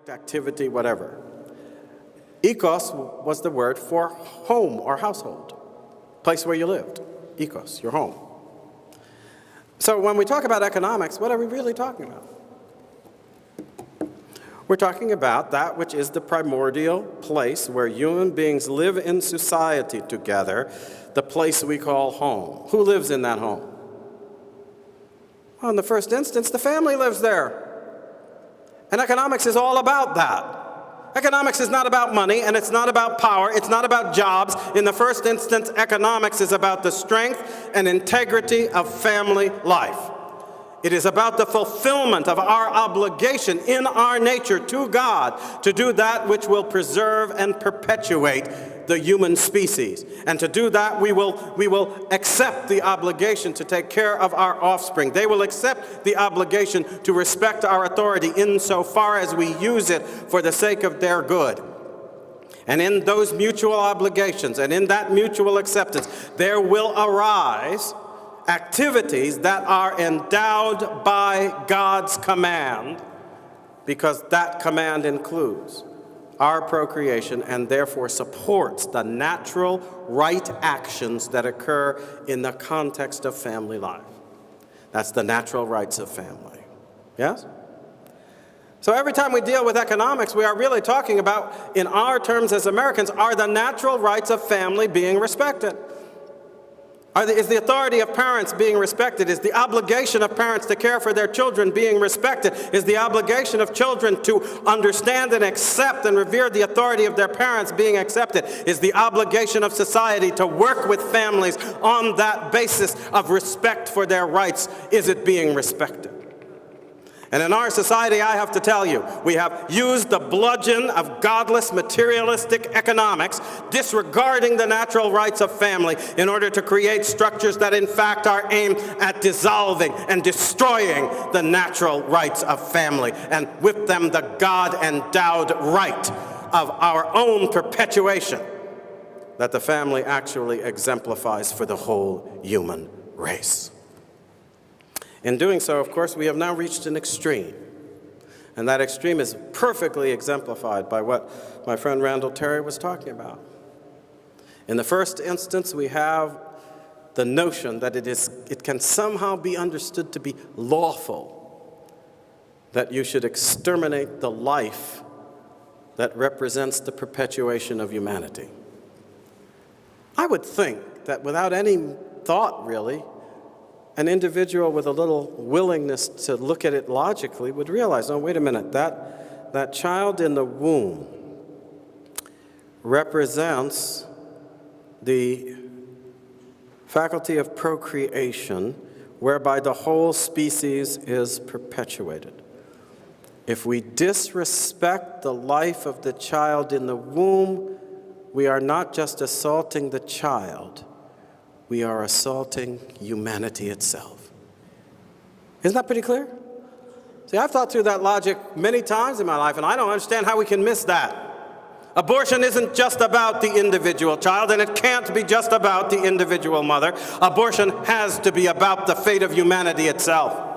activity, whatever. Oikos was the word for home or household, place where you lived. Oikos, your home. So when we talk about economics, what are we really talking about? We're talking about that which is the primordial place where human beings live in society together, the place we call home. Who lives in that home? Well, in the first instance, the family lives there. And economics is all about that. Economics is not about money, and it's not about power, it's not about jobs. In the first instance, economics is about the strength and integrity of family life. It is about the fulfillment of our obligation in our nature to God to do that which will preserve and perpetuate the human species. And to do that, we will accept the obligation to take care of our offspring. They will accept the obligation to respect our authority insofar as we use it for the sake of their good. And in those mutual obligations and in that mutual acceptance, there will arise activities that are endowed by God's command, because that command includes our procreation and therefore supports the natural right actions that occur in the context of family life. That's the natural rights of family. Yes? So every time we deal with economics, we are really talking about, in our terms as Americans, are the natural rights of family being respected? Is the authority of parents being respected? Is the obligation of parents to care for their children being respected? Is the obligation of children to understand and accept and revere the authority of their parents being accepted? Is the obligation of society to work with families on that basis of respect for their rights, is it being respected? And in our society, I have to tell you, we have used the bludgeon of godless, materialistic economics, disregarding the natural rights of family in order to create structures that in fact are aimed at dissolving and destroying the natural rights of family, and with them the God-endowed right of our own perpetuation that the family actually exemplifies for the whole human race. In doing so, of course, we have now reached an extreme. And that extreme is perfectly exemplified by what my friend Randall Terry was talking about. In the first instance, we have the notion that it can somehow be understood to be lawful that you should exterminate the life that represents the perpetuation of humanity. I would think that without any thought, really, an individual with a little willingness to look at it logically would realize, oh, wait a minute, that child in the womb represents the faculty of procreation whereby the whole species is perpetuated. If we disrespect the life of the child in the womb, we are not just assaulting the child, we are assaulting humanity itself. Isn't that pretty clear? See, I've thought through that logic many times in my life, and I don't understand how we can miss that. Abortion isn't just about the individual child, and it can't be just about the individual mother. Abortion has to be about the fate of humanity itself.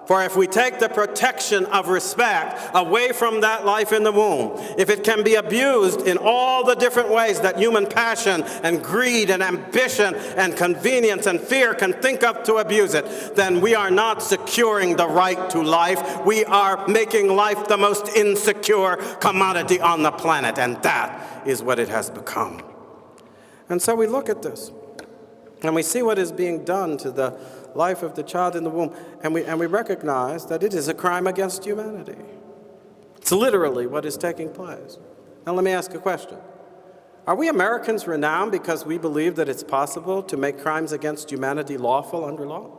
For if we take the protection of respect away from that life in the womb, if it can be abused in all the different ways that human passion and greed and ambition and convenience and fear can think of to abuse it, then we are not securing the right to life. We are making life the most insecure commodity on the planet, and that is what it has become. And so we look at this, and we see what is being done to the life of the child in the womb, and we recognize that it is a crime against humanity. It's literally what is taking place. Now let me ask a question. Are we Americans renowned because we believe that it's possible to make crimes against humanity lawful under law?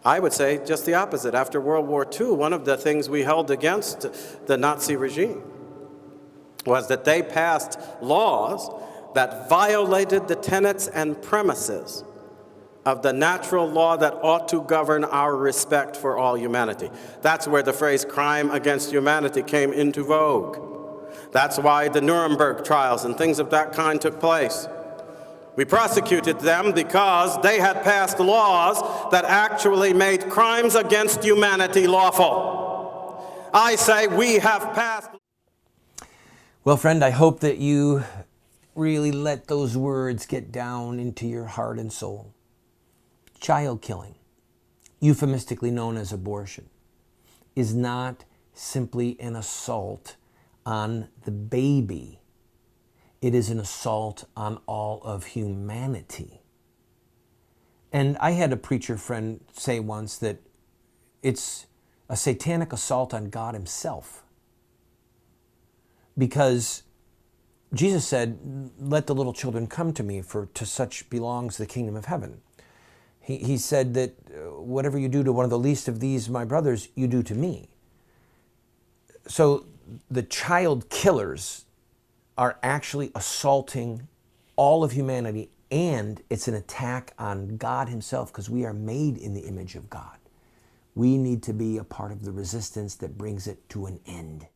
I would say just the opposite. After World War II, one of the things we held against the Nazi regime was that they passed laws that violated the tenets and premises of the natural law that ought to govern our respect for all humanity. That's where the phrase crime against humanity came into vogue. That's why the Nuremberg trials and things of that kind took place. We prosecuted them because they had passed laws that actually made crimes against humanity lawful. I say we have passed. Well, friend, I hope that you really let those words get down into your heart and soul. Child killing, euphemistically known as abortion, is not simply an assault on the baby. It is an assault on all of humanity. And I had a preacher friend say once that it's a satanic assault on God himself. Because Jesus said, let the little children come to me, for to such belongs the kingdom of heaven. He said that whatever you do to one of the least of these, my brothers, you do to me. So the child killers are actually assaulting all of humanity, and it's an attack on God himself, because we are made in the image of God. We need to be a part of the resistance that brings it to an end.